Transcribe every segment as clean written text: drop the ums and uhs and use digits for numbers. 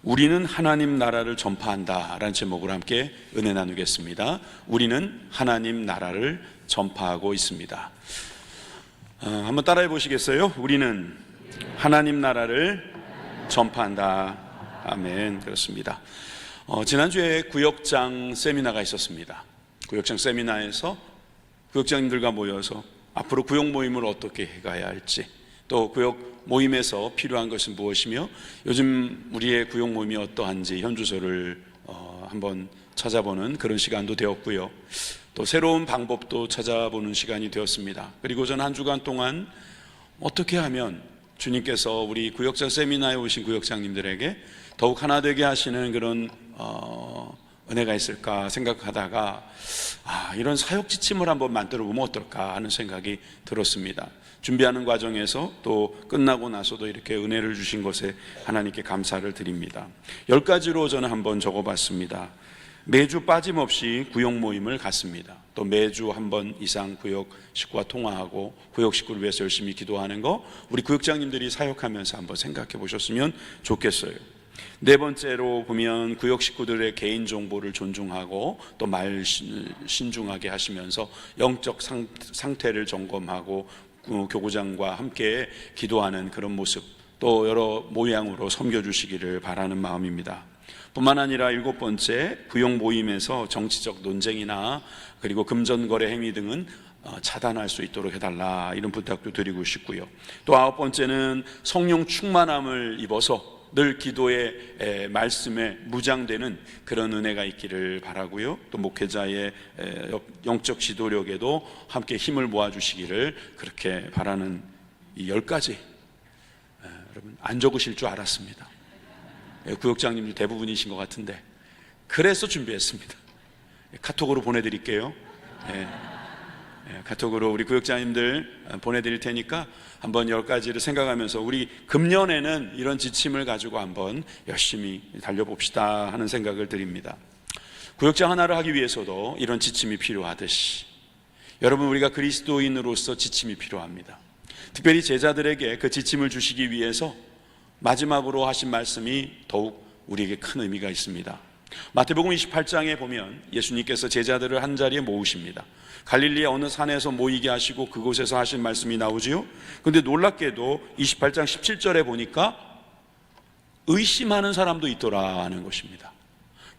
우리는 하나님 나라를 전파한다 라는 제목으로 함께 은혜 나누겠습니다. 우리는 하나님 나라를 전파하고 있습니다. 한번 따라해 보시겠어요? 우리는 하나님 나라를 전파한다. 아멘. 그렇습니다. 지난주에 구역장 세미나가 있었습니다. 구역장 세미나에서 구역장님들과 모여서 앞으로 구역 모임을 어떻게 해가야 할지, 또 구역 모임에서 필요한 것은 무엇이며 요즘 우리의 구역 모임이 어떠한지 현주소를 한번 찾아보는 그런 시간도 되었고요. 또 새로운 방법도 찾아보는 시간이 되었습니다. 그리고 저는 한 주간 동안 어떻게 하면 주님께서 우리 구역장 세미나에 오신 구역장님들에게 더욱 하나 되게 하시는 그런 은혜가 있을까 생각하다가 이런 사역 지침을 한번 만들어 보면 어떨까 하는 생각이 들었습니다. 준비하는 과정에서 또 끝나고 나서도 이렇게 은혜를 주신 것에 하나님께 감사를 드립니다. 10가지로 저는 한번 적어봤습니다. 매주 빠짐없이 구역 모임을 갖습니다. 또 매주 한 번 이상 구역 식구와 통화하고 구역 식구를 위해서 열심히 기도하는 거, 우리 구역장님들이 사역하면서 한번 생각해 보셨으면 좋겠어요. 네 번째로 보면 구역 식구들의 개인 정보를 존중하고 또 말 신중하게 하시면서 영적 상태를 점검하고 교구장과 함께 기도하는 그런 모습, 또 여러 모양으로 섬겨주시기를 바라는 마음입니다. 뿐만 아니라 7번째, 구역 모임에서 정치적 논쟁이나 그리고 금전거래 행위 등은 차단할 수 있도록 해달라, 이런 부탁도 드리고 싶고요. 또 9번째는 성령 충만함을 입어서 늘 기도의 말씀에 무장되는 그런 은혜가 있기를 바라고요. 또 목회자의 영적 지도력에도 함께 힘을 모아주시기를 그렇게 바라는 이 10가지, 여러분 안 적으실 줄 알았습니다. 구역장님들 대부분이신 것 같은데 그래서 준비했습니다. 카톡으로 보내드릴게요. 카톡으로 우리 구역장님들 보내드릴 테니까 한번 10가지를 생각하면서 우리 금년에는 이런 지침을 가지고 한번 열심히 달려봅시다 하는 생각을 드립니다. 구역장 하나를 하기 위해서도 이런 지침이 필요하듯이 여러분, 우리가 그리스도인으로서 지침이 필요합니다. 특별히 제자들에게 그 지침을 주시기 위해서 마지막으로 하신 말씀이 더욱 우리에게 큰 의미가 있습니다. 마태복음 28장에 보면 예수님께서 제자들을 한 자리에 모으십니다. 갈릴리의 어느 산에서 모이게 하시고 그곳에서 하신 말씀이 나오지요. 그런데 놀랍게도 28장 17절에 보니까 의심하는 사람도 있더라 하는 것입니다.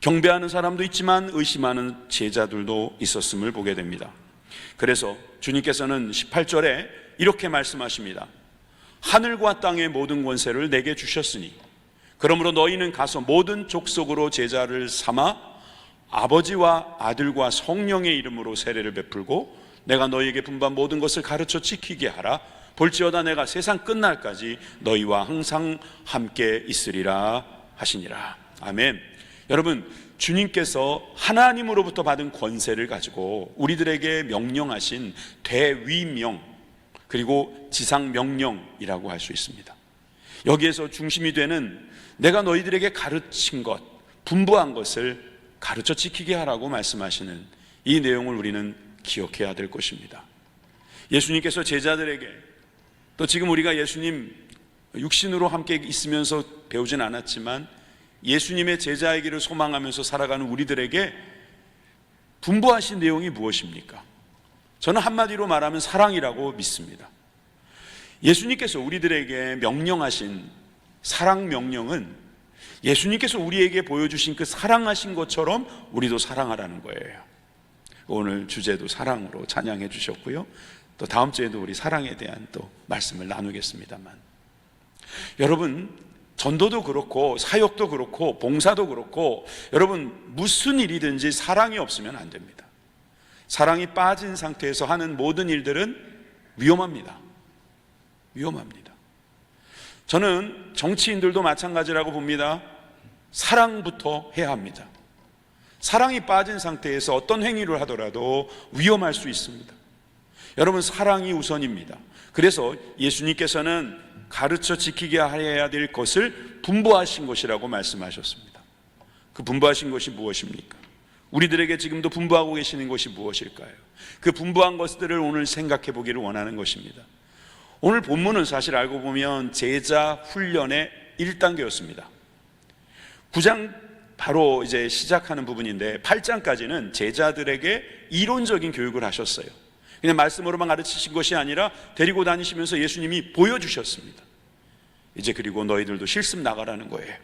경배하는 사람도 있지만 의심하는 제자들도 있었음을 보게 됩니다. 그래서 주님께서는 18절에 이렇게 말씀하십니다. 하늘과 땅의 모든 권세를 내게 주셨으니 그러므로 너희는 가서 모든 족속으로 제자를 삼아 아버지와 아들과 성령의 이름으로 세례를 베풀고 내가 너희에게 분부한 모든 것을 가르쳐 지키게 하라. 볼지어다 내가 세상 끝날까지 너희와 항상 함께 있으리라 하시니라. 아멘. 여러분, 주님께서 하나님으로부터 받은 권세를 가지고 우리들에게 명령하신 대위명, 그리고 지상명령이라고 할 수 있습니다. 여기에서 중심이 되는 내가 너희들에게 가르친 것, 분부한 것을 가르쳐 지키게 하라고 말씀하시는 이 내용을 우리는 기억해야 될 것입니다. 예수님께서 제자들에게, 또 지금 우리가 예수님 육신으로 함께 있으면서 배우진 않았지만 예수님의 제자이기를 소망하면서 살아가는 우리들에게 분부하신 내용이 무엇입니까? 저는 한마디로 말하면 사랑이라고 믿습니다. 예수님께서 우리들에게 명령하신 사랑 명령은 예수님께서 우리에게 보여주신 그 사랑하신 것처럼 우리도 사랑하라는 거예요. 오늘 주제도 사랑으로 찬양해 주셨고요. 또 다음 주에도 우리 사랑에 대한 또 말씀을 나누겠습니다만, 여러분, 전도도 그렇고 사역도 그렇고 봉사도 그렇고 여러분, 무슨 일이든지 사랑이 없으면 안 됩니다. 사랑이 빠진 상태에서 하는 모든 일들은 위험합니다. 위험합니다. 저는 정치인들도 마찬가지라고 봅니다. 사랑부터 해야 합니다. 사랑이 빠진 상태에서 어떤 행위를 하더라도 위험할 수 있습니다. 여러분, 사랑이 우선입니다. 그래서 예수님께서는 가르쳐 지키게 해야 될 것을 분부하신 것이라고 말씀하셨습니다. 그 분부하신 것이 무엇입니까? 우리들에게 지금도 분부하고 계시는 것이 무엇일까요? 그 분부한 것들을 오늘 생각해 보기를 원하는 것입니다. 오늘 본문은 사실 알고 보면 제자 훈련의 1단계였습니다. 9장 바로 이제 시작하는 부분인데 8장까지는 제자들에게 이론적인 교육을 하셨어요. 그냥 말씀으로만 가르치신 것이 아니라 데리고 다니시면서 예수님이 보여주셨습니다. 이제 그리고 너희들도 실습 나가라는 거예요.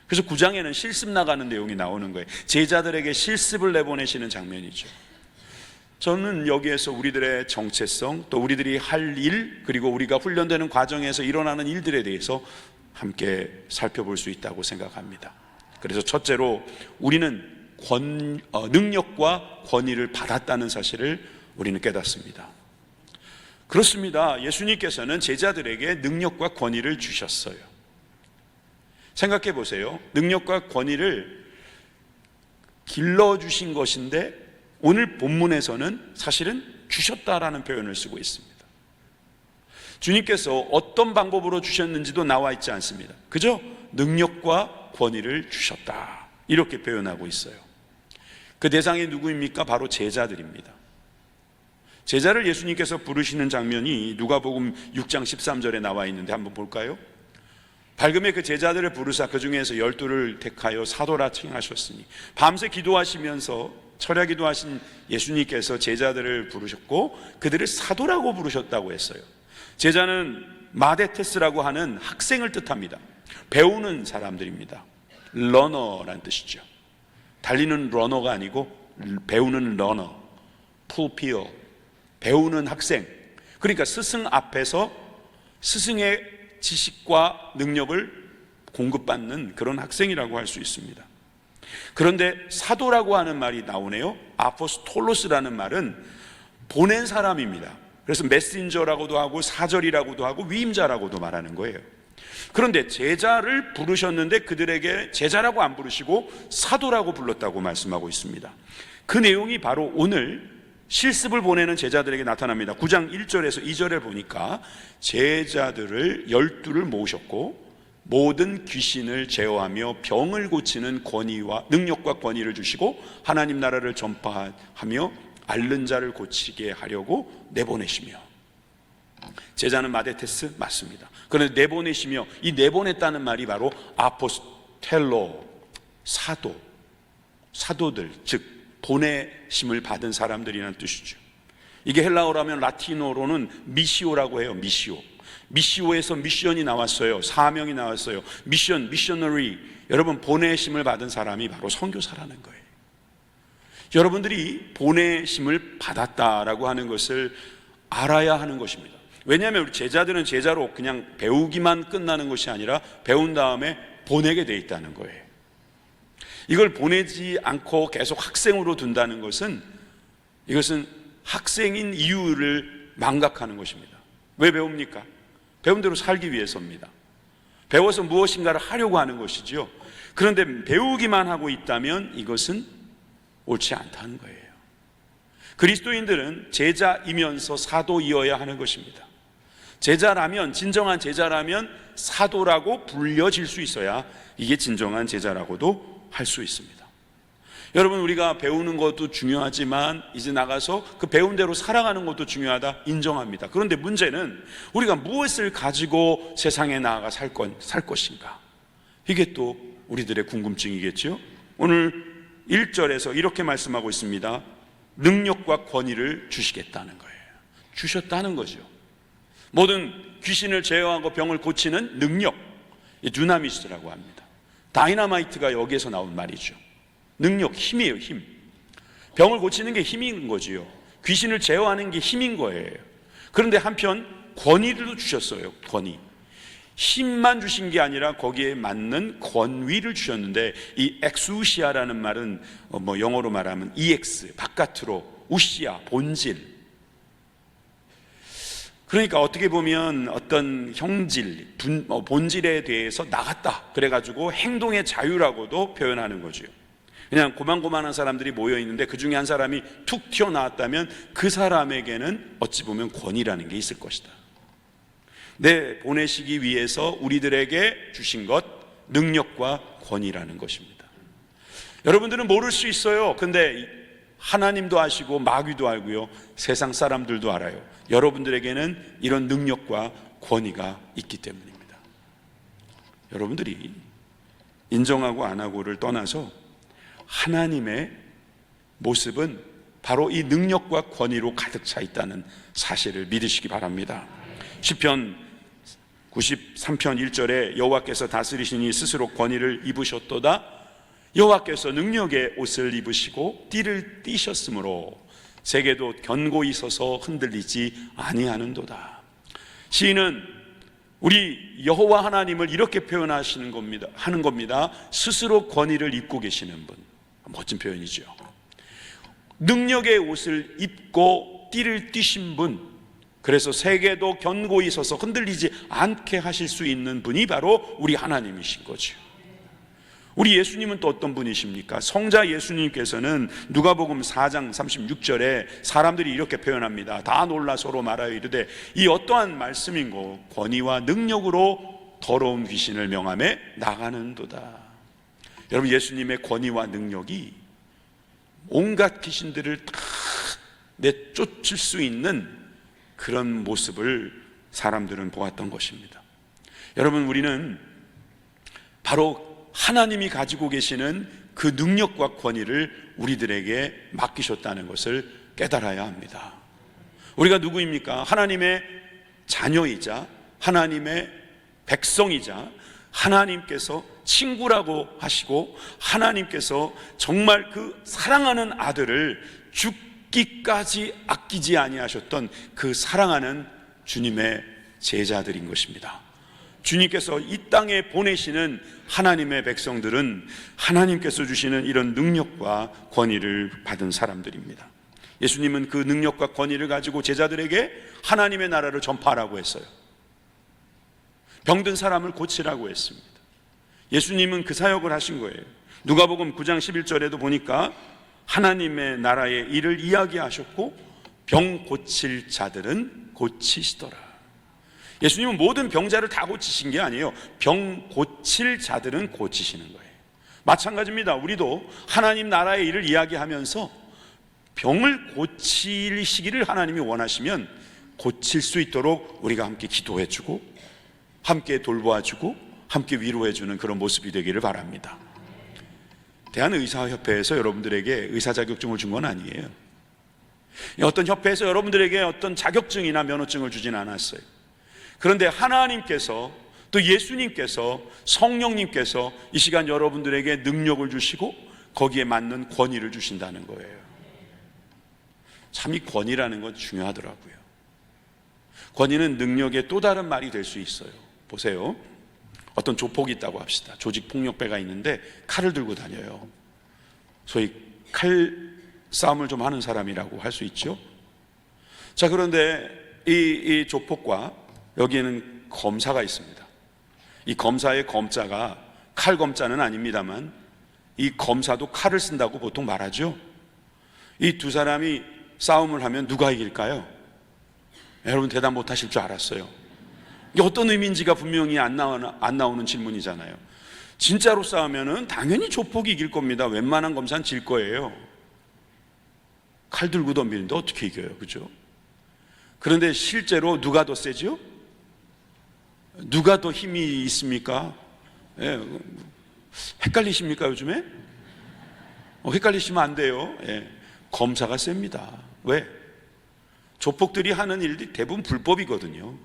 그래서 9장에는 실습 나가는 내용이 나오는 거예요. 제자들에게 실습을 내보내시는 장면이죠. 저는 여기에서 우리들의 정체성, 또 우리들이 할 일, 그리고 우리가 훈련되는 과정에서 일어나는 일들에 대해서 함께 살펴볼 수 있다고 생각합니다. 그래서 첫째로 우리는 능력과 권위를 받았다는 사실을 우리는 깨닫습니다. 그렇습니다. 예수님께서는 제자들에게 능력과 권위를 주셨어요. 생각해 보세요. 능력과 권위를 길러주신 것인데 오늘 본문에서는 사실은 주셨다라는 표현을 쓰고 있습니다. 주님께서 어떤 방법으로 주셨는지도 나와 있지 않습니다. 그저 능력과 권위를 주셨다, 이렇게 표현하고 있어요. 그 대상이 누구입니까? 바로 제자들입니다. 제자를 예수님께서 부르시는 장면이 누가복음 6장 13절에 나와 있는데 한번 볼까요? 밝음에 그 제자들을 부르사 그 중에서 12를 택하여 사도라 칭하셨으니, 밤새 기도하시면서 철야 기도하신 예수님께서 제자들을 부르셨고 그들을 사도라고 부르셨다고 했어요. 제자는 마데테스라고 하는 학생을 뜻합니다. 배우는 사람들입니다. 러너란 뜻이죠. 달리는 러너가 아니고 배우는 러너, 푸피어, 배우는 학생. 그러니까 스승 앞에서 스승의 지식과 능력을 공급받는 그런 학생이라고 할 수 있습니다. 그런데 사도라고 하는 말이 나오네요. 아포스톨로스라는 말은 보낸 사람입니다. 그래서 메신저라고도 하고 사절이라고도 하고 위임자라고도 말하는 거예요. 그런데 제자를 부르셨는데 그들에게 제자라고 안 부르시고 사도라고 불렀다고 말씀하고 있습니다. 그 내용이 바로 오늘 실습을 보내는 제자들에게 나타납니다. 9장 1절에서 2절에 보니까 제자들을 12를 모으셨고 모든 귀신을 제어하며 병을 고치는 권위와 능력과 권위를 주시고 하나님 나라를 전파하며 앓는 자를 고치게 하려고 내보내시며. 제자는 마데테스 맞습니다. 그런데 내보내시며, 이 내보냈다는 말이 바로 아포스텔로, 사도들, 즉 보내심을 받은 사람들이라는 뜻이죠. 이게 헬라어로 하면 라틴어로는 미시오라고 해요. 미시오에서 미션이 나왔어요. 사명이 나왔어요. 미셔너리. 여러분, 보내심을 받은 사람이 바로 선교사라는 거예요. 여러분들이 보내심을 받았다라고 하는 것을 알아야 하는 것입니다. 왜냐하면 우리 제자들은 제자로 그냥 배우기만 끝나는 것이 아니라 배운 다음에 보내게 돼 있다는 거예요. 이걸 보내지 않고 계속 학생으로 둔다는 것은, 이것은 학생인 이유를 망각하는 것입니다. 왜 배웁니까? 배운 대로 살기 위해서입니다. 배워서 무엇인가를 하려고 하는 것이죠. 그런데 배우기만 하고 있다면 이것은 옳지 않다는 거예요. 그리스도인들은 제자이면서 사도이어야 하는 것입니다. 제자라면, 진정한 제자라면 사도라고 불려질 수 있어야 이게 진정한 제자라고도 할 수 있습니다. 여러분, 우리가 배우는 것도 중요하지만 이제 나가서 그 배운 대로 살아가는 것도 중요하다, 인정합니다. 그런데 문제는 우리가 무엇을 가지고 세상에 나아가 살 것인가, 이게 또 우리들의 궁금증이겠죠. 오늘 1절에서 이렇게 말씀하고 있습니다. 능력과 권위를 주시겠다는 거예요. 주셨다는 거죠. 모든 귀신을 제어하고 병을 고치는 능력, 두나미스라고 합니다. 다이너마이트가 여기에서 나온 말이죠. 능력, 힘이에요. 힘. 병을 고치는 게 힘인 거지요. 귀신을 제어하는 게 힘인 거예요. 그런데 한편 권위도 주셨어요. 권위. 힘만 주신 게 아니라 거기에 맞는 권위를 주셨는데, 이 엑수시아라는 말은 영어로 말하면 EX, 바깥으로, 우시아, 본질. 그러니까 어떻게 보면 어떤 형질, 본질에 대해서 나갔다, 그래가지고 행동의 자유라고도 표현하는 거죠. 그냥 고만고만한 사람들이 모여 있는데 그 중에 한 사람이 툭 튀어나왔다면 그 사람에게는 어찌 보면 권위라는 게 있을 것이다. 보내시기 위해서 우리들에게 주신 것, 능력과 권위라는 것입니다. 여러분들은 모를 수 있어요. 근데 하나님도 아시고 마귀도 알고요, 세상 사람들도 알아요. 여러분들에게는 이런 능력과 권위가 있기 때문입니다. 여러분들이 인정하고 안 하고를 떠나서 하나님의 모습은 바로 이 능력과 권위로 가득 차 있다는 사실을 믿으시기 바랍니다. 시편 93편 1절에 여호와께서 다스리시니 스스로 권위를 입으셨도다. 여호와께서 능력의 옷을 입으시고 띠를 띠셨으므로 세계도 견고히 서서 흔들리지 아니하는도다. 시인은 우리 여호와 하나님을 이렇게 표현하시는 겁니다. 하는 겁니다. 스스로 권위를 입고 계시는 분. 멋진 표현이죠. 능력의 옷을 입고 띠를 띠신 분, 그래서 세계도 견고히 서서 흔들리지 않게 하실 수 있는 분이 바로 우리 하나님이신 거죠. 우리 예수님은 또 어떤 분이십니까? 성자 예수님께서는 누가복음 4장 36절에 사람들이 이렇게 표현합니다. 다 놀라 서로 말하여 이르되 이 어떠한 말씀인고 권위와 능력으로 더러운 귀신을 명함에 나가는도다. 여러분, 예수님의 권위와 능력이 온갖 귀신들을 다 내쫓을 수 있는 그런 모습을 사람들은 보았던 것입니다. 여러분, 우리는 바로 하나님이 가지고 계시는 그 능력과 권위를 우리들에게 맡기셨다는 것을 깨달아야 합니다. 우리가 누구입니까? 하나님의 자녀이자 하나님의 백성이자 하나님께서 친구라고 하시고 하나님께서 정말 그 사랑하는 아들을 죽기까지 아끼지 아니하셨던 그 사랑하는 주님의 제자들인 것입니다. 주님께서 이 땅에 보내시는 하나님의 백성들은 하나님께서 주시는 이런 능력과 권위를 받은 사람들입니다. 예수님은 그 능력과 권위를 가지고 제자들에게 하나님의 나라를 전파하라고 했어요. 병든 사람을 고치라고 했습니다. 예수님은 그 사역을 하신 거예요. 누가복음 9장 11절에도 보니까 하나님의 나라의 일을 이야기하셨고 병 고칠 자들은 고치시더라. 예수님은 모든 병자를 다 고치신 게 아니에요. 병 고칠 자들은 고치시는 거예요. 마찬가지입니다. 우리도 하나님 나라의 일을 이야기하면서 병을 고치시기를 하나님이 원하시면 고칠 수 있도록 우리가 함께 기도해주고 함께 돌보아주고 함께 위로해주는 그런 모습이 되기를 바랍니다. 대한의사협회에서 여러분들에게 의사 자격증을 준 건 아니에요. 어떤 협회에서 여러분들에게 어떤 자격증이나 면허증을 주진 않았어요. 그런데 하나님께서 또 예수님께서 성령님께서 이 시간 여러분들에게 능력을 주시고 거기에 맞는 권위를 주신다는 거예요. 참 이 권위라는 건 중요하더라고요. 권위는 능력의 또 다른 말이 될 수 있어요. 보세요. 어떤 조폭이 있다고 합시다. 조직폭력배가 있는데 칼을 들고 다녀요. 소위 칼 싸움을 좀 하는 사람이라고 할 수 있죠. 자, 그런데 이 조폭과 여기에는 검사가 있습니다. 이 검사의 검자가 칼 검자는 아닙니다만 이 검사도 칼을 쓴다고 보통 말하죠. 이 두 사람이 싸움을 하면 누가 이길까요? 여러분 대답 못 하실 줄 알았어요. 이게 어떤 의미인지가 분명히 안 나오는 질문이잖아요. 진짜로 싸우면은 당연히 조폭이 이길 겁니다. 웬만한 검사는 질 거예요. 칼 들고 덤비는데 어떻게 이겨요? 그죠? 그런데 실제로 누가 더 세죠? 누가 더 힘이 있습니까? 예, 헷갈리십니까 요즘에? 헷갈리시면 안 돼요. 예, 검사가 셉니다. 왜? 조폭들이 하는 일들이 대부분 불법이거든요.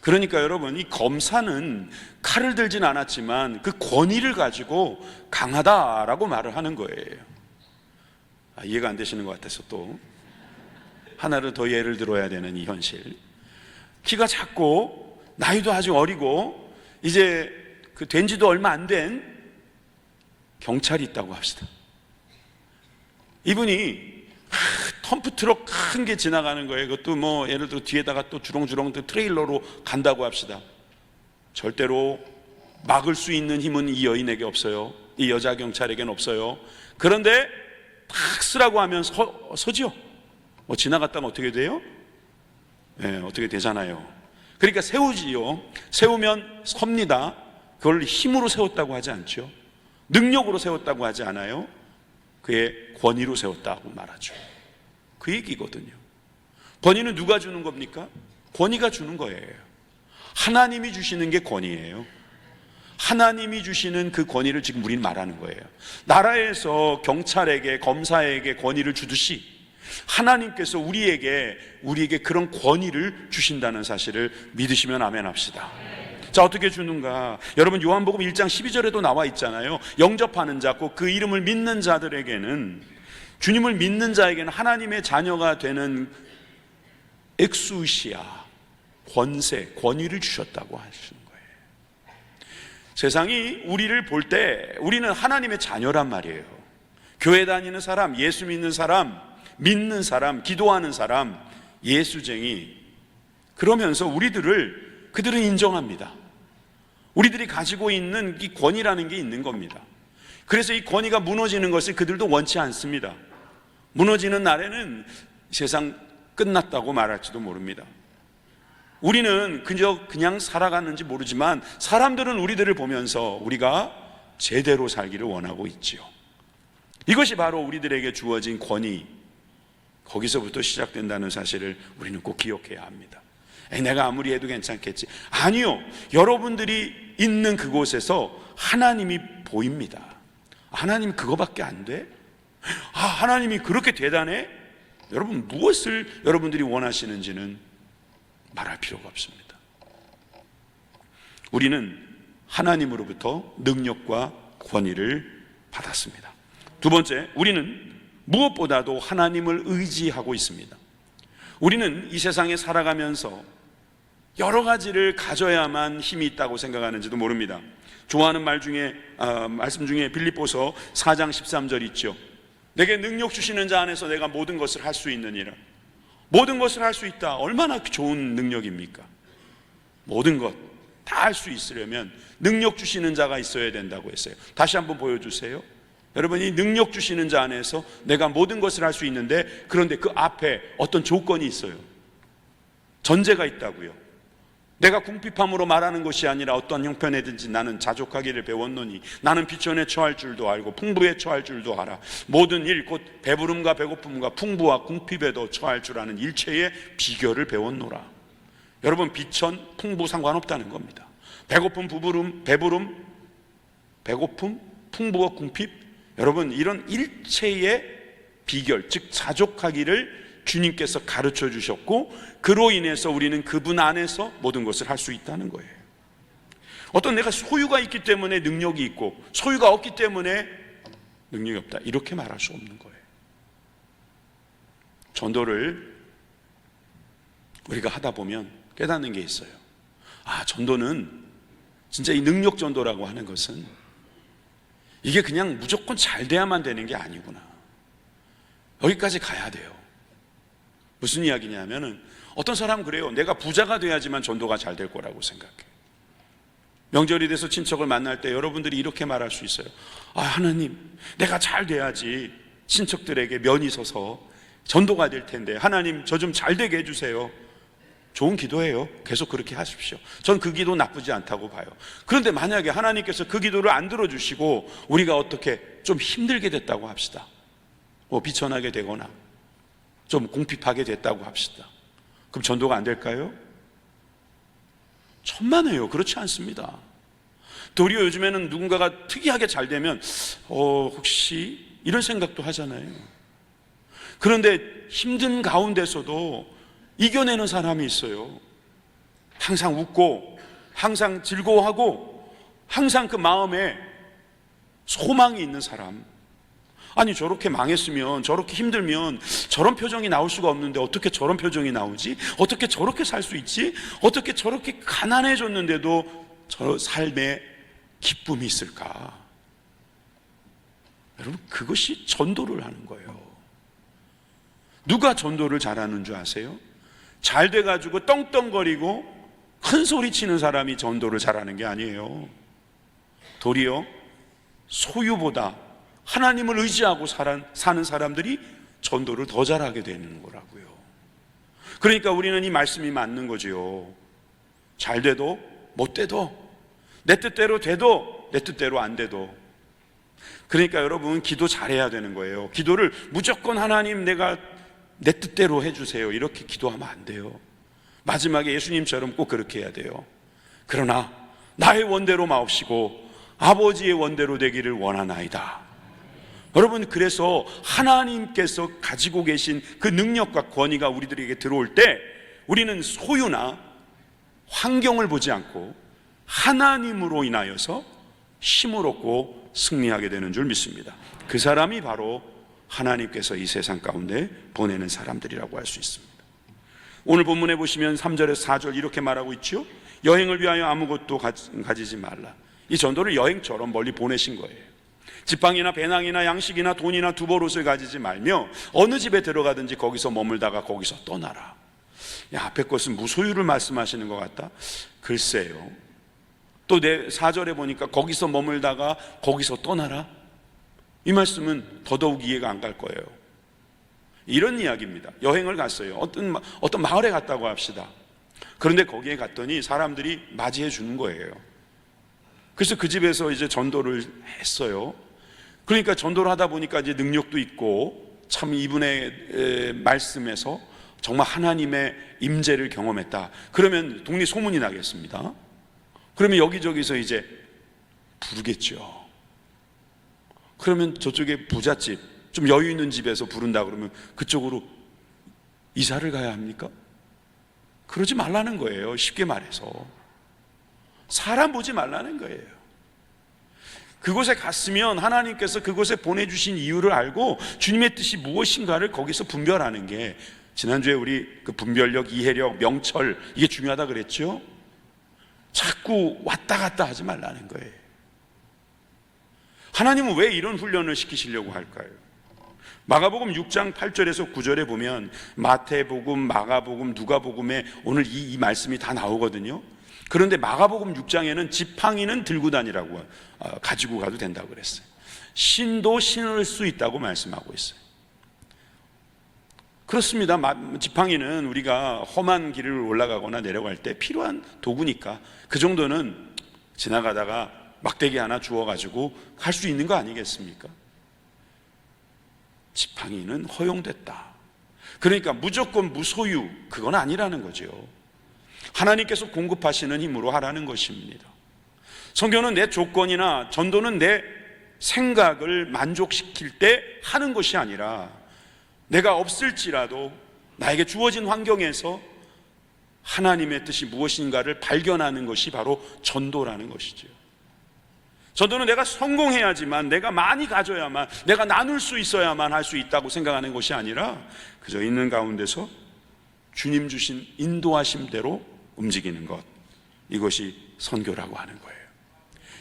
그러니까 여러분, 이 검사는 칼을 들진 않았지만 그 권위를 가지고 강하다라고 말을 하는 거예요. 이해가 안 되시는 것 같아서 또 하나를 더 예를 들어야 되는 이 현실. 키가 작고 나이도 아주 어리고 이제 그 된 지도 얼마 안 된 경찰이 있다고 합시다. 이분이 덤프트럭 큰 게 지나가는 거예요. 그것도 뭐 예를 들어 뒤에다가 또 주렁주렁 트레일러로 간다고 합시다. 절대로 막을 수 있는 힘은 이 여인에게 없어요. 이 여자 경찰에게는 없어요. 그런데 탁 쓰라고 하면 서죠. 지나갔다가 어떻게 돼요? 네, 어떻게 되잖아요. 그러니까 세우지요. 세우면 섭니다. 그걸 힘으로 세웠다고 하지 않죠. 능력으로 세웠다고 하지 않아요. 그의 권위로 세웠다고 말하죠. 그 얘기거든요. 권위는 누가 주는 겁니까? 권위가 주는 거예요. 하나님이 주시는 게 권위예요. 하나님이 주시는 그 권위를 지금 우리는 말하는 거예요. 나라에서 경찰에게, 검사에게 권위를 주듯이 하나님께서 우리에게 그런 권위를 주신다는 사실을 믿으시면 아멘 합시다. 자, 어떻게 주는가? 여러분, 요한복음 1장 12절에도 나와 있잖아요. 영접하는 자, 꼭 그 이름을 믿는 자들에게는, 주님을 믿는 자에게는 하나님의 자녀가 되는 엑수시아, 권세, 권위를 주셨다고 하시는 거예요. 세상이 우리를 볼 때 우리는 하나님의 자녀란 말이에요. 교회 다니는 사람, 예수 믿는 사람, 믿는 사람, 기도하는 사람, 예수쟁이, 그러면서 그들은 인정합니다. 우리들이 가지고 있는 이 권위라는 게 있는 겁니다. 그래서 이 권위가 무너지는 것을 그들도 원치 않습니다. 무너지는 날에는 세상 끝났다고 말할지도 모릅니다. 우리는 그냥 살아갔는지 모르지만 사람들은 우리들을 보면서 우리가 제대로 살기를 원하고 있지요. 이것이 바로 우리들에게 주어진 권위, 거기서부터 시작된다는 사실을 우리는 꼭 기억해야 합니다. 내가 아무리 해도 괜찮겠지. 아니요, 여러분들이 있는 그곳에서 하나님이 보입니다. 하나님 그거밖에 안 돼? 하나님이 그렇게 대단해? 여러분, 무엇을 여러분들이 원하시는지는 말할 필요가 없습니다. 우리는 하나님으로부터 능력과 권위를 받았습니다. 두 번째, 우리는 무엇보다도 하나님을 의지하고 있습니다. 우리는 이 세상에 살아가면서 여러 가지를 가져야만 힘이 있다고 생각하는지도 모릅니다. 좋아하는 말씀 중에 빌립보서 4장 13절 있죠. 내게 능력 주시는 자 안에서 내가 모든 것을 할 수 있느니라. 모든 것을 할 수 있다. 얼마나 좋은 능력입니까? 모든 것 다 할 수 있으려면 능력 주시는 자가 있어야 된다고 했어요. 다시 한번 보여주세요. 여러분이 능력 주시는 자 안에서 내가 모든 것을 할 수 있는데, 그런데 그 앞에 어떤 조건이 있어요. 전제가 있다고요. 내가 궁핍함으로 말하는 것이 아니라 어떤 형편에든지 나는 자족하기를 배웠노니 나는 비천에 처할 줄도 알고 풍부에 처할 줄도 알아. 모든 일 곧 배부름과 배고픔과 풍부와 궁핍에도 처할 줄 아는 일체의 비결을 배웠노라. 여러분, 비천, 풍부 상관없다는 겁니다. 배고픔, 배부름, 배고픔, 풍부와 궁핍, 여러분, 이런 일체의 비결, 즉 자족하기를 주님께서 가르쳐 주셨고, 그로 인해서 우리는 그분 안에서 모든 것을 할 수 있다는 거예요. 어떤 내가 소유가 있기 때문에 능력이 있고 소유가 없기 때문에 능력이 없다, 이렇게 말할 수 없는 거예요. 전도를 우리가 하다 보면 깨닫는 게 있어요. 전도는 진짜 이 능력 전도라고 하는 것은 이게 그냥 무조건 잘 돼야만 되는 게 아니구나. 여기까지 가야 돼요. 무슨 이야기냐면은, 어떤 사람은 그래요. 내가 부자가 돼야지만 전도가 잘 될 거라고 생각해. 명절이 돼서 친척을 만날 때 여러분들이 이렇게 말할 수 있어요. 하나님, 내가 잘 돼야지 친척들에게 면이 서서 전도가 될 텐데 하나님 저 좀 잘 되게 해주세요. 좋은 기도예요. 계속 그렇게 하십시오. 전 그 기도 나쁘지 않다고 봐요. 그런데 만약에 하나님께서 그 기도를 안 들어주시고 우리가 어떻게 좀 힘들게 됐다고 합시다. 비천하게 되거나 좀 궁핍하게 됐다고 합시다. 그럼 전도가 안 될까요? 천만에요. 그렇지 않습니다. 도리어 요즘에는 누군가가 특이하게 잘 되면 혹시 이런 생각도 하잖아요. 그런데 힘든 가운데서도 이겨내는 사람이 있어요. 항상 웃고 항상 즐거워하고 항상 그 마음에 소망이 있는 사람. 아니, 저렇게 망했으면, 저렇게 힘들면 저런 표정이 나올 수가 없는데 어떻게 저런 표정이 나오지? 어떻게 저렇게 살 수 있지? 어떻게 저렇게 가난해졌는데도 저 삶에 기쁨이 있을까? 여러분, 그것이 전도를 하는 거예요. 누가 전도를 잘하는 줄 아세요? 잘 돼가지고 떵떵거리고 큰 소리 치는 사람이 전도를 잘하는 게 아니에요. 도리어 소유보다 하나님을 의지하고 사는 사람들이 전도를 더 잘하게 되는 거라고요. 그러니까 우리는 이 말씀이 맞는 거죠. 잘 돼도 못 돼도, 내 뜻대로 돼도 내 뜻대로 안 돼도. 그러니까 여러분, 기도 잘해야 되는 거예요. 기도를 무조건 하나님 내가 내 뜻대로 해주세요, 이렇게 기도하면 안 돼요. 마지막에 예수님처럼 꼭 그렇게 해야 돼요. 그러나 나의 원대로 마옵시고 아버지의 원대로 되기를 원하나이다. 여러분, 그래서 하나님께서 가지고 계신 그 능력과 권위가 우리들에게 들어올 때 우리는 소유나 환경을 보지 않고 하나님으로 인하여서 힘을 얻고 승리하게 되는 줄 믿습니다. 그 사람이 바로 하나님께서 이 세상 가운데 보내는 사람들이라고 할 수 있습니다. 오늘 본문에 보시면 3절에서 4절 이렇게 말하고 있죠. 여행을 위하여 아무것도 가지지 말라. 이 전도를 여행처럼 멀리 보내신 거예요. 지팡이나 배낭이나 양식이나 돈이나 두벌옷을 가지지 말며 어느 집에 들어가든지 거기서 머물다가 거기서 떠나라. 앞에 것은 무소유를 말씀하시는 것 같다. 글쎄요, 또 내 4절에 보니까 거기서 머물다가 거기서 떠나라, 이 말씀은 더더욱 이해가 안 갈 거예요. 이런 이야기입니다. 여행을 갔어요. 어떤 마을에 갔다고 합시다. 그런데 거기에 갔더니 사람들이 맞이해 주는 거예요. 그래서 그 집에서 이제 전도를 했어요. 그러니까 전도를 하다 보니까 이제 능력도 있고 참 이분의 말씀에서 정말 하나님의 임재를 경험했다. 그러면 동네 소문이 나겠습니다. 그러면 여기저기서 이제 부르겠죠. 그러면 저쪽에 부잣집, 좀 여유 있는 집에서 부른다 그러면 그쪽으로 이사를 가야 합니까? 그러지 말라는 거예요. 쉽게 말해서 사람 보지 말라는 거예요. 그곳에 갔으면 하나님께서 그곳에 보내주신 이유를 알고 주님의 뜻이 무엇인가를 거기서 분별하는 게, 지난주에 우리 그 분별력, 이해력, 명철, 이게 중요하다 그랬죠. 자꾸 왔다 갔다 하지 말라는 거예요. 하나님은 왜 이런 훈련을 시키시려고 할까요? 마가복음 6장 8절에서 9절에 보면 마태복음, 마가복음, 누가복음에 오늘 이 말씀이 다 나오거든요. 그런데 마가복음 6장에는 지팡이는 들고 다니라고, 가지고 가도 된다고 그랬어요. 신도 신을 수 있다고 말씀하고 있어요. 그렇습니다. 지팡이는 우리가 험한 길을 올라가거나 내려갈 때 필요한 도구니까 그 정도는 지나가다가 막대기 하나 주워가지고 갈 수 있는 거 아니겠습니까? 지팡이는 허용됐다. 그러니까 무조건 무소유, 그건 아니라는 거죠. 하나님께서 공급하시는 힘으로 하라는 것입니다. 선교는 내 조건이나 전도는 내 생각을 만족시킬 때 하는 것이 아니라 내가 없을지라도 나에게 주어진 환경에서 하나님의 뜻이 무엇인가를 발견하는 것이 바로 전도라는 것이죠. 전도는 내가 성공해야지만, 내가 많이 가져야만, 내가 나눌 수 있어야만 할 수 있다고 생각하는 것이 아니라 그저 있는 가운데서 주님 주신 인도하심대로 움직이는 것, 이것이 선교라고 하는 거예요.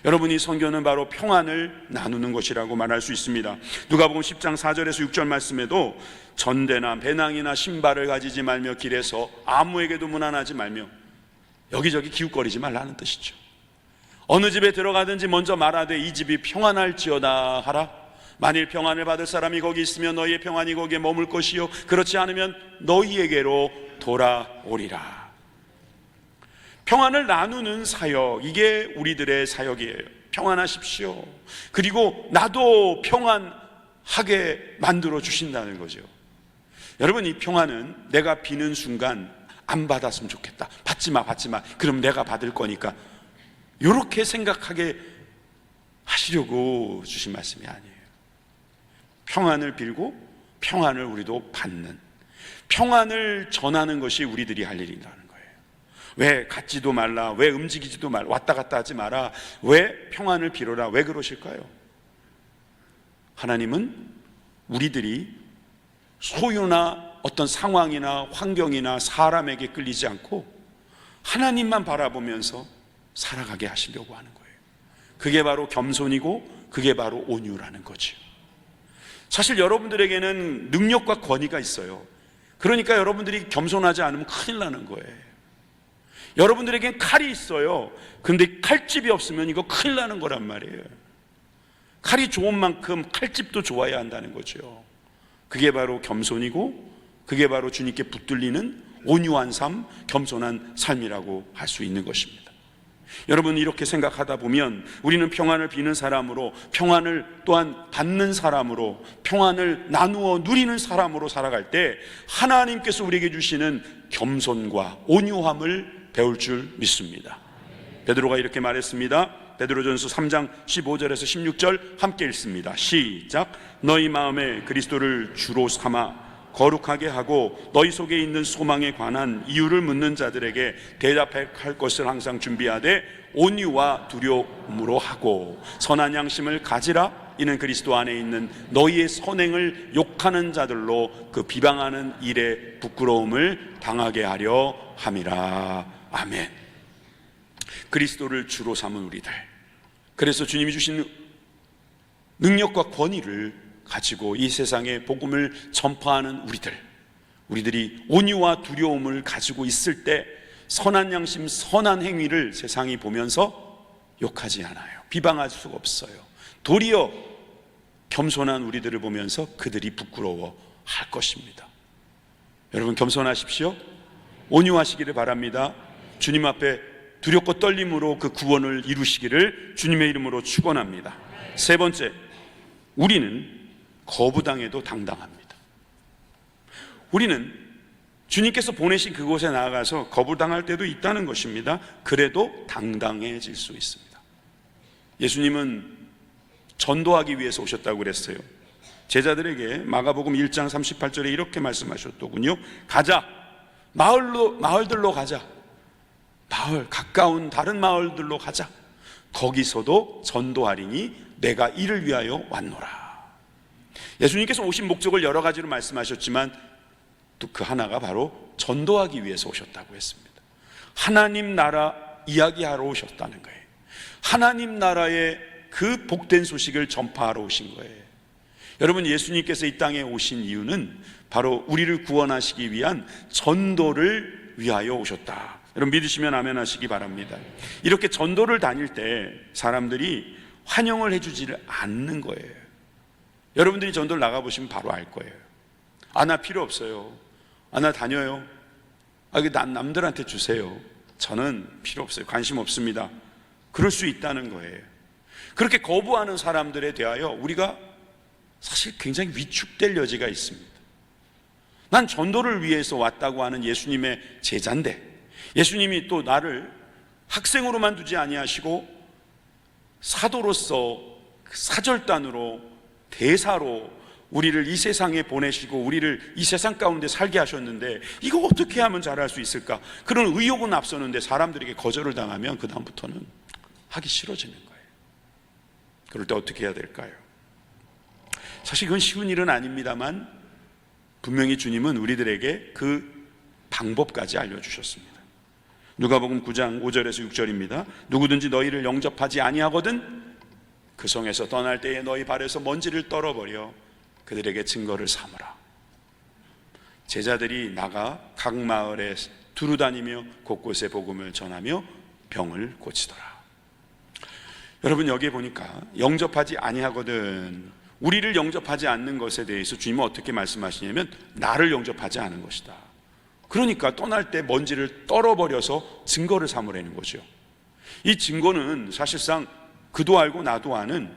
여러분이 선교는 바로 평안을 나누는 것이라고 말할 수 있습니다. 누가복음 10장 4절에서 6절 말씀에도 전대나 배낭이나 신발을 가지지 말며 길에서 아무에게도 문안하지 말며, 여기저기 기웃거리지 말라는 뜻이죠. 어느 집에 들어가든지 먼저 말하되 이 집이 평안할지어다 하라. 만일 평안을 받을 사람이 거기 있으면 너희의 평안이 거기에 머물 것이요 그렇지 않으면 너희에게로 돌아오리라. 평안을 나누는 사역, 이게 우리들의 사역이에요. 평안하십시오. 그리고 나도 평안하게 만들어 주신다는 거죠. 여러분, 이 평안은 내가 비는 순간 안 받았으면 좋겠다, 받지 마, 그럼 내가 받을 거니까, 이렇게 생각하게 하시려고 주신 말씀이 아니에요. 평안을 빌고 평안을 우리도 받는, 평안을 전하는 것이 우리들이 할 일이라는 거예요. 왜 갖지도 말라, 왜 움직이지도 말라, 왔다 갔다 하지 마라, 왜 평안을 빌어라, 왜 그러실까요? 하나님은 우리들이 소유나 어떤 상황이나 환경이나 사람에게 끌리지 않고 하나님만 바라보면서 살아가게 하시려고 하는 거예요. 그게 바로 겸손이고 그게 바로 온유라는 거죠. 사실 여러분들에게는 능력과 권위가 있어요. 그러니까 여러분들이 겸손하지 않으면 큰일 나는 거예요. 여러분들에겐 칼이 있어요. 근데 칼집이 없으면 이거 큰일 나는 거란 말이에요. 칼이 좋은 만큼 칼집도 좋아야 한다는 거죠. 그게 바로 겸손이고 그게 바로 주님께 붙들리는 온유한 삶, 겸손한 삶이라고 할 수 있는 것입니다. 여러분, 이렇게 생각하다 보면 우리는 평안을 비는 사람으로, 평안을 또한 받는 사람으로, 평안을 나누어 누리는 사람으로 살아갈 때 하나님께서 우리에게 주시는 겸손과 온유함을 배울 줄 믿습니다. 베드로가 이렇게 말했습니다. 베드로전서 3장 15절에서 16절 함께 읽습니다. 시작. 너희 마음에 그리스도를 주로 삼아 거룩하게 하고 너희 속에 있는 소망에 관한 이유를 묻는 자들에게 대답할 것을 항상 준비하되 온유와 두려움으로 하고 선한 양심을 가지라. 이는 그리스도 안에 있는 너희의 선행을 욕하는 자들로 그 비방하는 일에 부끄러움을 당하게 하려 함이라. 아멘. 그리스도를 주로 삼은 우리들, 그래서 주님이 주신 능력과 권위를 가지고 이 세상에 복음을 전파하는 우리들이 온유와 두려움을 가지고 있을 때 선한 양심, 선한 행위를 세상이 보면서 욕하지 않아요. 비방할 수가 없어요. 도리어 겸손한 우리들을 보면서 그들이 부끄러워할 것입니다. 여러분, 겸손하십시오. 온유하시기를 바랍니다. 주님 앞에 두렵고 떨림으로 그 구원을 이루시기를 주님의 이름으로 축원합니다. 세 번째, 우리는 거부당해도 당당합니다. 우리는 주님께서 보내신 그곳에 나아가서 거부당할 때도 있다는 것입니다. 그래도 당당해질 수 있습니다. 예수님은 전도하기 위해서 오셨다고 그랬어요. 제자들에게 마가복음 1장 38절에 이렇게 말씀하셨더군요. 가자, 마을들로 가자. 마을, 가까운 다른 마을들로 가자. 거기서도 전도하리니 내가 이를 위하여 왔노라. 예수님께서 오신 목적을 여러 가지로 말씀하셨지만 또 그 하나가 바로 전도하기 위해서 오셨다고 했습니다. 하나님 나라 이야기하러 오셨다는 거예요. 하나님 나라의 그 복된 소식을 전파하러 오신 거예요. 여러분, 예수님께서 이 땅에 오신 이유는 바로 우리를 구원하시기 위한 전도를 위하여 오셨다. 여러분, 믿으시면 아멘 하시기 바랍니다. 이렇게 전도를 다닐 때 사람들이 환영을 해주지를 않는 거예요. 여러분들이 전도를 나가보시면 바로 알 거예요. 아, 나 필요 없어요. 아, 나 다녀요. 아, 남들한테 주세요. 저는 필요 없어요. 관심 없습니다. 그럴 수 있다는 거예요. 그렇게 거부하는 사람들에 대하여 우리가 사실 굉장히 위축될 여지가 있습니다. 난 전도를 위해서 왔다고 하는 예수님의 제자인데, 예수님이 또 나를 학생으로만 두지 아니하시고 사도로서 사절단으로 대사로 우리를 이 세상에 보내시고 우리를 이 세상 가운데 살게 하셨는데 이거 어떻게 하면 잘할 수 있을까? 그런 의욕은 앞서는데 사람들에게 거절을 당하면 그 다음부터는 하기 싫어지는 거예요. 그럴 때 어떻게 해야 될까요? 사실 그건 쉬운 일은 아닙니다만 분명히 주님은 우리들에게 그 방법까지 알려주셨습니다. 누가복음 9장 5절에서 6절입니다. 누구든지 너희를 영접하지 아니하거든 그 성에서 떠날 때에 너희 발에서 먼지를 떨어버려 그들에게 증거를 삼으라. 제자들이 나가 각 마을에 두루 다니며 곳곳에 복음을 전하며 병을 고치더라. 여러분, 여기에 보니까 영접하지 아니하거든, 우리를 영접하지 않는 것에 대해서 주님은 어떻게 말씀하시냐면 나를 영접하지 않은 것이다. 그러니까 떠날 때 먼지를 떨어버려서 증거를 삼으라는 거죠. 이 증거는 사실상 그도 알고 나도 아는,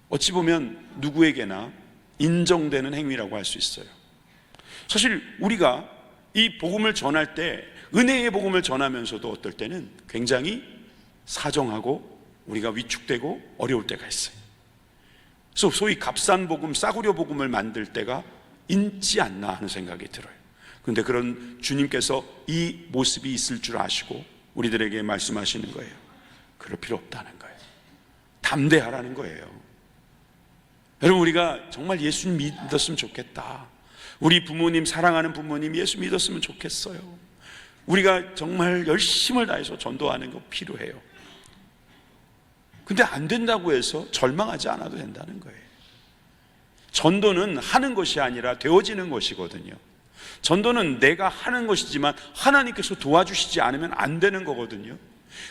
어찌 보면 누구에게나 인정되는 행위라고 할 수 있어요. 사실 우리가 이 복음을 전할 때, 은혜의 복음을 전하면서도 어떨 때는 굉장히 사정하고 우리가 위축되고 어려울 때가 있어요. 그래서 소위 값싼 복음, 싸구려 복음을 만들 때가 있지 않나 하는 생각이 들어요. 그런데 그런 주님께서 이 모습이 있을 줄 아시고 우리들에게 말씀하시는 거예요. 그럴 필요 없다는 거예요. 담대하라는 거예요. 여러분, 우리가 정말 예수 믿었으면 좋겠다. 우리 부모님, 사랑하는 부모님 예수 믿었으면 좋겠어요. 우리가 정말 열심을 다해서 전도하는 거 필요해요. 근데 안 된다고 해서 절망하지 않아도 된다는 거예요. 전도는 하는 것이 아니라 되어지는 것이거든요. 전도는 내가 하는 것이지만 하나님께서 도와주시지 않으면 안 되는 거거든요.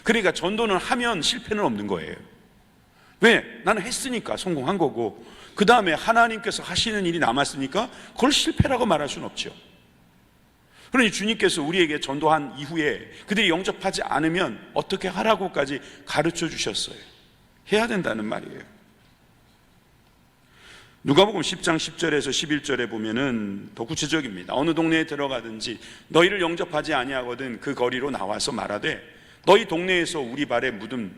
그러니까 전도는 하면 실패는 없는 거예요. 왜? 나는 했으니까 성공한 거고, 그 다음에 하나님께서 하시는 일이 남았으니까 그걸 실패라고 말할 수는 없죠. 그러니 주님께서 우리에게 전도한 이후에 그들이 영접하지 않으면 어떻게 하라고까지 가르쳐 주셨어요. 해야 된다는 말이에요. 누가복음 10장 10절에서 11절에 보면은 더 구체적입니다. 어느 동네에 들어가든지 너희를 영접하지 아니하거든 그 거리로 나와서 말하되 너희 동네에서 우리 발에 묻은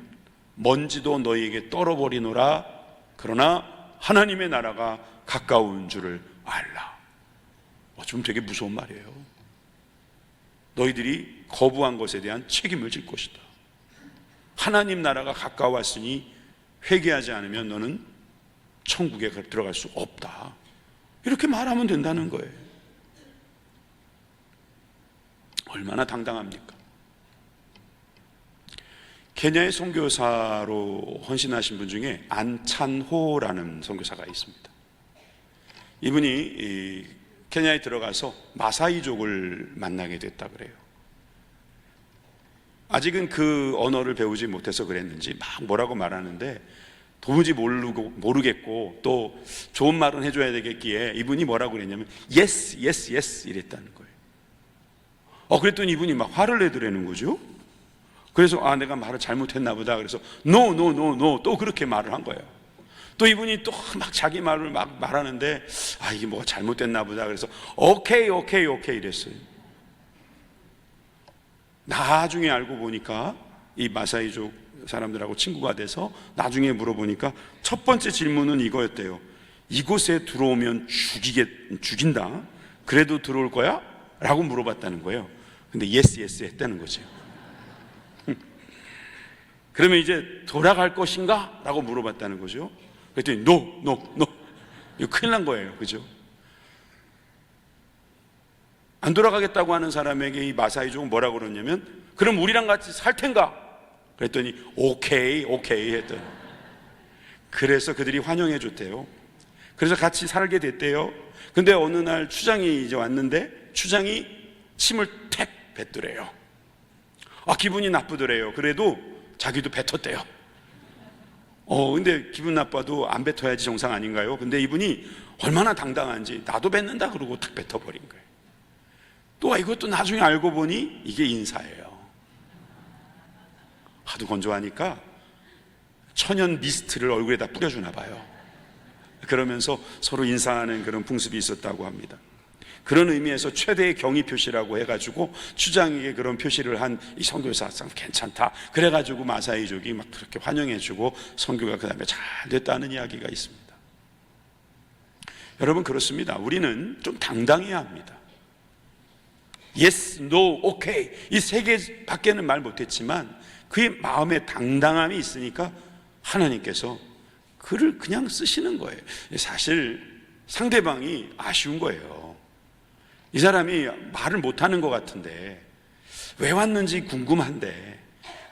먼지도 너희에게 떨어버리노라. 그러나 하나님의 나라가 가까운 줄을 알라. 좀 되게 무서운 말이에요. 너희들이 거부한 것에 대한 책임을 질 것이다. 하나님 나라가 가까웠으니 회개하지 않으면 너는 천국에 들어갈 수 없다. 이렇게 말하면 된다는 거예요. 얼마나 당당합니까? 케냐의 선교사로 헌신하신 분 중에 안찬호라는 선교사가 있습니다. 이분이 케냐에 들어가서 마사이족을 만나게 됐다 그래요. 아직은 그 언어를 배우지 못해서 그랬는지 막 뭐라고 말하는데 도무지 모르겠고 또 좋은 말은 해줘야 되겠기에 이분이 뭐라고 그랬냐면 yes, yes, yes 이랬다는 거예요. 그랬더니 이분이 막 화를 내더라는 거죠. 그래서 내가 말을 잘못했나 보다. 그래서 no, no, no, no 또 그렇게 말을 한 거예요. 또 이분이 또 막 자기 말을 막 말하는데 이게 뭐가 잘못됐나 보다. 그래서 오케이, 오케이, 오케이 이랬어요. 나중에 알고 보니까 이 마사이족 사람들하고 친구가 돼서 나중에 물어보니까 첫 번째 질문은 이거였대요. 이곳에 들어오면 죽인다. 그래도 들어올 거야? 라고 물어봤다는 거예요. 근데 예스 예스 했다는 거죠. 그러면 이제 돌아갈 것인가? 라고 물어봤다는 거죠. 그랬더니 no, no, no. 이거 큰일 난 거예요. 그죠? 안 돌아가겠다고 하는 사람에게 이 마사이족은 뭐라고 그러냐면 그럼 우리랑 같이 살 텐가? 그랬더니 오케이, 오케이 했더니 그래서 그들이 환영해 줬대요. 그래서 같이 살게 됐대요. 근데 어느 날 추장이 이제 왔는데 추장이 침을 택 뱉더래요. 기분이 나쁘더래요. 그래도 자기도 뱉었대요. 근데 기분 나빠도 안 뱉어야지 정상 아닌가요? 근데 이분이 얼마나 당당한지 나도 뱉는다 그러고 탁 뱉어버린 거예요. 또 이것도 나중에 알고 보니 이게 인사예요. 하도 건조하니까 천연 미스트를 얼굴에다 뿌려주나 봐요. 그러면서 서로 인사하는 그런 풍습이 있었다고 합니다. 그런 의미에서 최대의 경의 표시라고 해가지고 추장에게 그런 표시를 한 이 선교사 참 괜찮다. 그래가지고 마사이족이 막 그렇게 환영해주고 선교가 그 다음에 잘 됐다는 이야기가 있습니다. 여러분 그렇습니다. 우리는 좀 당당해야 합니다. Yes, no, okay 이 세 개밖에는 말 못했지만 그의 마음에 당당함이 있으니까 하나님께서 그를 그냥 쓰시는 거예요. 사실 상대방이 아쉬운 거예요. 이 사람이 말을 못하는 것 같은데 왜 왔는지 궁금한데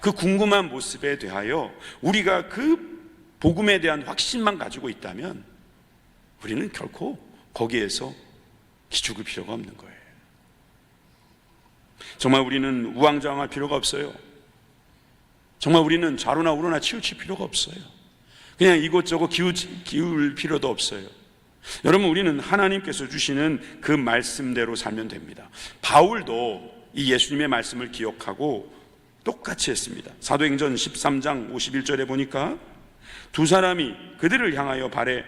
그 궁금한 모습에 대하여 우리가 그 복음에 대한 확신만 가지고 있다면 우리는 결코 거기에서 기죽을 필요가 없는 거예요. 정말 우리는 우왕좌왕할 필요가 없어요. 정말 우리는 좌로나 우로나 치우칠 필요가 없어요. 그냥 이곳저곳 기울 필요도 없어요. 여러분 우리는 하나님께서 주시는 그 말씀대로 살면 됩니다. 바울도 이 예수님의 말씀을 기억하고 똑같이 했습니다. 사도행전 13장 51절에 보니까 두 사람이 그들을 향하여 발에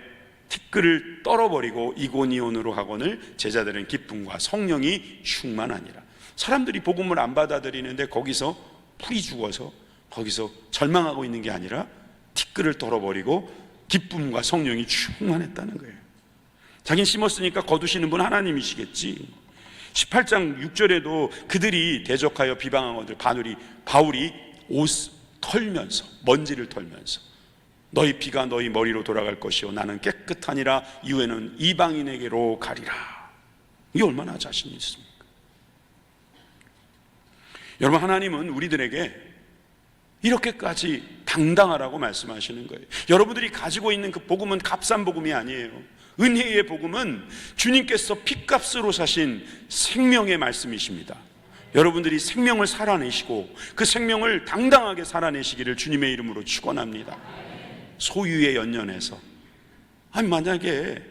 티끌을 떨어버리고 이고니온으로 가거늘 제자들은 기쁨과 성령이 충만하니라. 사람들이 복음을 안 받아들이는데 거기서 풀이 죽어서 거기서 절망하고 있는 게 아니라 티끌을 떨어버리고 기쁨과 성령이 충만했다는 거예요. 자긴 심었으니까 거두시는 분 하나님이시겠지. 18장 6절에도 그들이 대적하여 비방하거늘 바울이 옷 털면서 먼지를 털면서 너희 피가 너희 머리로 돌아갈 것이요 나는 깨끗하니라 이후에는 이방인에게로 가리라. 이게 얼마나 자신이 있습니까? 여러분 하나님은 우리들에게 이렇게까지 당당하라고 말씀하시는 거예요. 여러분들이 가지고 있는 그 복음은 값싼 복음이 아니에요. 은혜의 복음은 주님께서 핏값으로 사신 생명의 말씀이십니다. 여러분들이 생명을 살아내시고 그 생명을 당당하게 살아내시기를 주님의 이름으로 축원합니다. 소유에 연연해서 만약에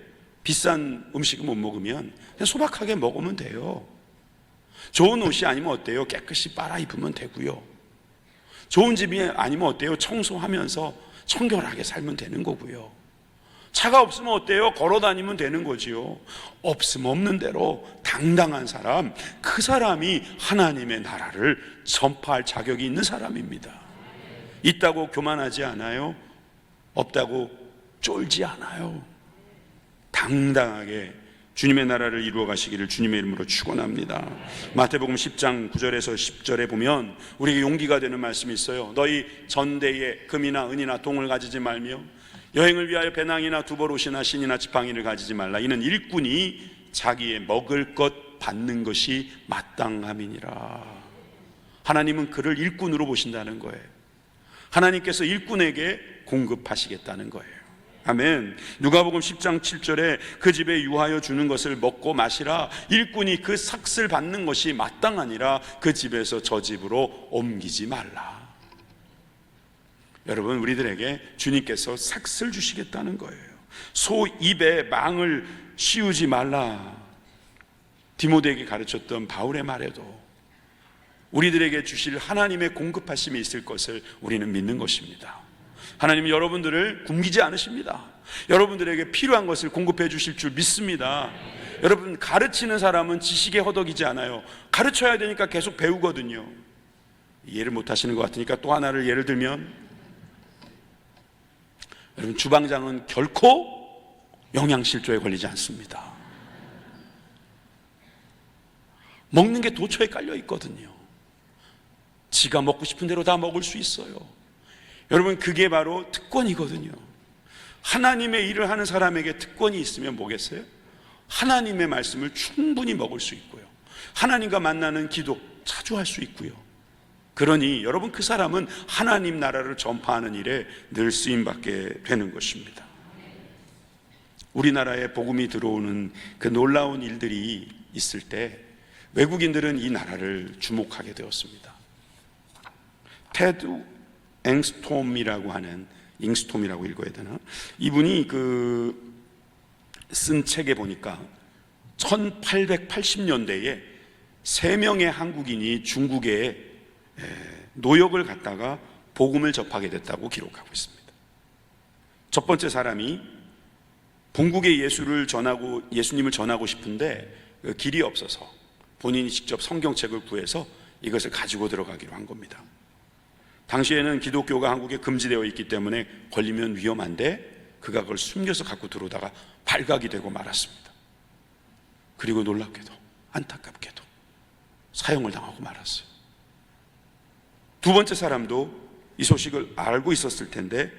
비싼 음식을 못 먹으면 그냥 소박하게 먹으면 돼요. 좋은 옷이 아니면 어때요? 깨끗이 빨아 입으면 되고요. 좋은 집이 아니면 어때요? 청소하면서 청결하게 살면 되는 거고요. 차가 없으면 어때요? 걸어 다니면 되는 거지요. 없으면 없는 대로 당당한 사람, 그 사람이 하나님의 나라를 전파할 자격이 있는 사람입니다. 있다고 교만하지 않아요. 없다고 쫄지 않아요. 당당하게 주님의 나라를 이루어 가시기를 주님의 이름으로 축원합니다. 마태복음 10장 9절에서 10절에 보면 우리에게 용기가 되는 말씀이 있어요. 너희 전대에 금이나 은이나 동을 가지지 말며 여행을 위하여 배낭이나 두보롯이나 신이나 지팡이를 가지지 말라. 이는 일꾼이 자기의 먹을 것 받는 것이 마땅함이니라. 하나님은 그를 일꾼으로 보신다는 거예요. 하나님께서 일꾼에게 공급하시겠다는 거예요. 아멘. 누가복음 10장 7절에 그 집에 유하여 주는 것을 먹고 마시라. 일꾼이 그 삭슬 받는 것이 마땅하니라. 그 집에서 저 집으로 옮기지 말라. 여러분, 우리들에게 주님께서 삭슬 주시겠다는 거예요. 소 입에 망을 씌우지 말라. 디모데에게 가르쳤던 바울의 말에도 우리들에게 주실 하나님의 공급하심이 있을 것을 우리는 믿는 것입니다. 하나님은 여러분들을 굶기지 않으십니다. 여러분들에게 필요한 것을 공급해 주실 줄 믿습니다. 여러분, 가르치는 사람은 지식에 허덕이지 않아요. 가르쳐야 되니까 계속 배우거든요. 이해를 못 하시는 것 같으니까 또 하나를 예를 들면, 여러분, 주방장은 결코 영양실조에 걸리지 않습니다. 먹는 게 도처에 깔려 있거든요. 지가 먹고 싶은 대로 다 먹을 수 있어요. 여러분, 그게 바로 특권이거든요. 하나님의 일을 하는 사람에게 특권이 있으면 뭐겠어요? 하나님의 말씀을 충분히 먹을 수 있고요, 하나님과 만나는 기도 자주 할 수 있고요. 그러니 여러분, 그 사람은 하나님 나라를 전파하는 일에 늘 쓰임받게 되는 것입니다. 우리나라에 복음이 들어오는 그 놀라운 일들이 있을 때 외국인들은 이 나라를 주목하게 되었습니다. 테드 앵스톰이라고 하는, 잉스톰이라고 읽어야 되나? 이분이 쓴 책에 보니까 1880년대에 3명의 한국인이 중국에 노역을 갔다가 복음을 접하게 됐다고 기록하고 있습니다. 첫 번째 사람이 본국에 예수님을 전하고 싶은데 길이 없어서 본인이 직접 성경책을 구해서 이것을 가지고 들어가기로 한 겁니다. 당시에는 기독교가 한국에 금지되어 있기 때문에 걸리면 위험한데 그가 그걸 숨겨서 갖고 들어오다가 발각이 되고 말았습니다. 그리고 놀랍게도, 안타깝게도 사형을 당하고 말았어요. 두 번째 사람도 이 소식을 알고 있었을 텐데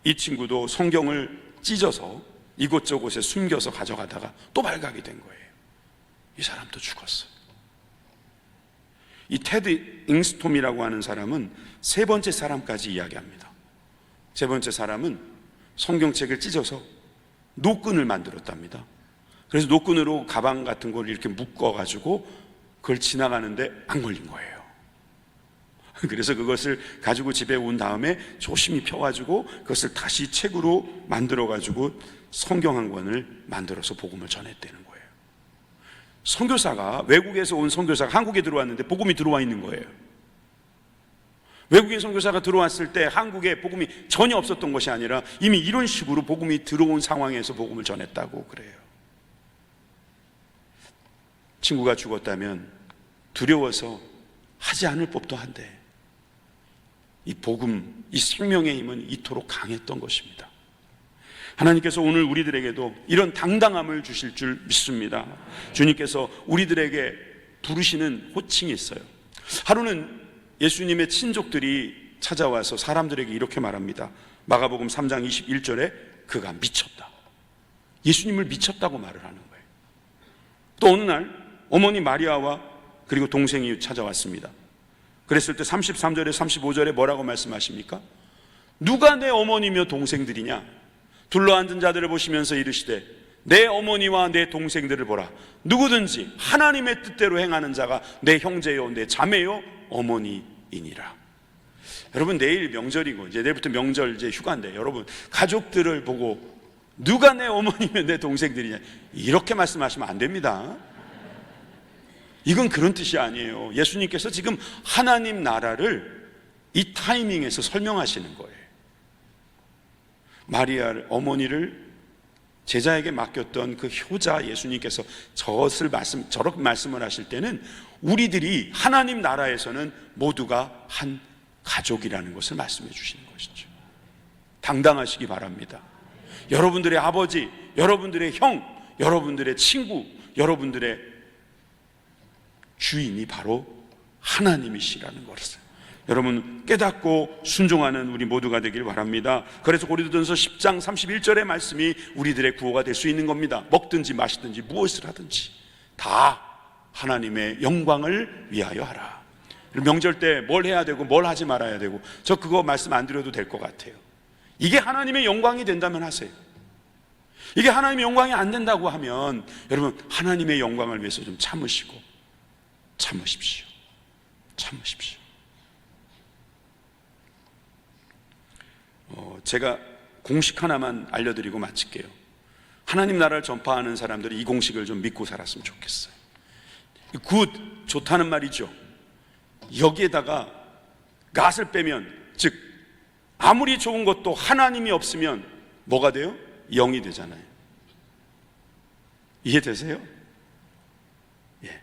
이 친구도 성경을 찢어서 이곳저곳에 숨겨서 가져가다가 또 발각이 된 거예요. 이 사람도 죽었어요. 이 테드 잉스톰이라고 하는 사람은 세 번째 사람까지 이야기합니다. 세 번째 사람은 성경책을 찢어서 노끈을 만들었답니다. 그래서 노끈으로 가방 같은 걸 이렇게 묶어가지고 그걸 지나가는데 안 걸린 거예요. 그래서 그것을 가지고 집에 온 다음에 조심히 펴가지고 그것을 다시 책으로 만들어가지고 성경 한 권을 만들어서 복음을 전했다는 거예요. 선교사가, 외국에서 온 선교사가 한국에 들어왔는데 복음이 들어와 있는 거예요. 외국인 선교사가 들어왔을 때 한국에 복음이 전혀 없었던 것이 아니라 이미 이런 식으로 복음이 들어온 상황에서 복음을 전했다고 그래요. 친구가 죽었다면 두려워서 하지 않을 법도 한데 이 복음, 이 생명의 힘은 이토록 강했던 것입니다. 하나님께서 오늘 우리들에게도 이런 당당함을 주실 줄 믿습니다. 주님께서 우리들에게 부르시는 호칭이 있어요. 하루는 예수님의 친족들이 찾아와서 사람들에게 이렇게 말합니다. 마가복음 3장 21절에 그가 미쳤다, 예수님을 미쳤다고 말을 하는 거예요. 또 어느 날 어머니 마리아와 그리고 동생이 찾아왔습니다. 그랬을 때 33절에 35절에 뭐라고 말씀하십니까? 누가 내 어머니며 동생들이냐? 둘러앉은 자들을 보시면서 이르시되 내 어머니와 내 동생들을 보라. 누구든지 하나님의 뜻대로 행하는 자가 내 형제요 내 자매요 어머니이니라. 여러분, 내일 명절이고 이제 내일부터 명절 이제 휴가인데 여러분, 가족들을 보고 누가 내 어머니며 내 동생들이냐 이렇게 말씀하시면 안 됩니다. 이건 그런 뜻이 아니에요. 예수님께서 지금 하나님 나라를 이 타이밍에서 설명하시는 거예요. 마리아 어머니를 제자에게 맡겼던 그 효자 예수님께서 저렇게 말씀을 하실 때는 우리들이 하나님 나라에서는 모두가 한 가족이라는 것을 말씀해 주시는 것이죠. 당당하시기 바랍니다. 여러분들의 아버지, 여러분들의 형, 여러분들의 친구, 여러분들의 주인이 바로 하나님이시라는 것을 여러분 깨닫고 순종하는 우리 모두가 되길 바랍니다. 그래서 고린도전서 10장 31절의 말씀이 우리들의 구호가 될 수 있는 겁니다. 먹든지 마시든지 무엇을 하든지 다 하나님의 영광을 위하여 하라. 명절 때 뭘 해야 되고 뭘 하지 말아야 되고, 저 그거 말씀 안 드려도 될 것 같아요. 이게 하나님의 영광이 된다면 하세요. 이게 하나님의 영광이 안 된다고 하면 여러분 하나님의 영광을 위해서 좀 참으십시오. 제가 공식 하나만 알려드리고 마칠게요. 하나님 나라를 전파하는 사람들이 이 공식을 좀 믿고 살았으면 좋겠어요. 굿, 좋다는 말이죠. 여기에다가 갓을 빼면, 즉 아무리 좋은 것도 하나님이 없으면 뭐가 돼요? 0이 되잖아요. 이해되세요? 예.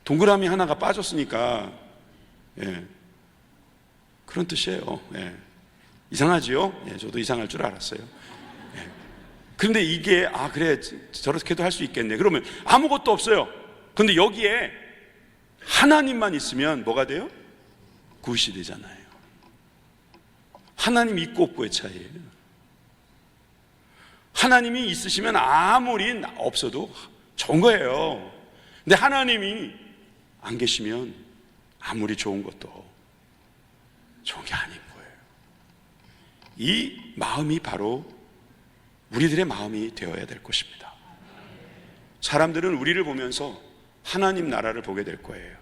동그라미 하나가 빠졌으니까 그런 뜻이에요. 이상하지요? 저도 이상할 줄 알았어요. 그런데 이게 그래 저렇게도 할 수 있겠네. 그러면 아무것도 없어요. 그런데 여기에 하나님만 있으면 뭐가 돼요? 굿이 되잖아요. 하나님 있고 없고의 차이예요. 하나님이 있으시면 아무리 없어도 좋은 거예요. 근데 하나님이 안 계시면 아무리 좋은 것도 좋은 게 아닌 거예요. 이 마음이 바로 우리들의 마음이 되어야 될 것입니다. 사람들은 우리를 보면서 하나님 나라를 보게 될 거예요.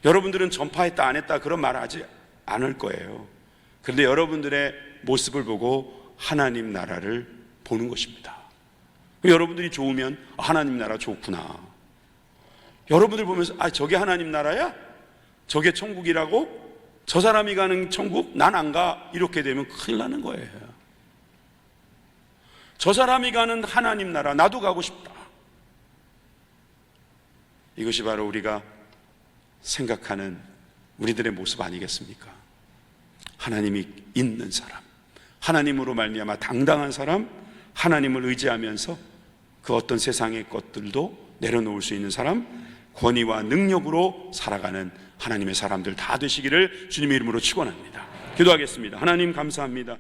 여러분들은 전파했다 안 했다 그런 말 하지 않을 거예요. 그런데 여러분들의 모습을 보고 하나님 나라를 보는 것입니다. 여러분들이 좋으면 하나님 나라 좋구나. 여러분들 보면서 저게 하나님 나라야? 저게 천국이라고? 저 사람이 가는 천국? 난 안 가. 이렇게 되면 큰일 나는 거예요. 저 사람이 가는 하나님 나라 나도 가고 싶다. 이것이 바로 우리가 생각하는 우리들의 모습 아니겠습니까? 하나님이 있는 사람, 하나님으로 말미암아 당당한 사람, 하나님을 의지하면서 그 어떤 세상의 것들도 내려놓을 수 있는 사람, 권위와 능력으로 살아가는 하나님의 사람들 다 되시기를 주님의 이름으로 축원합니다. 기도하겠습니다. 하나님 감사합니다.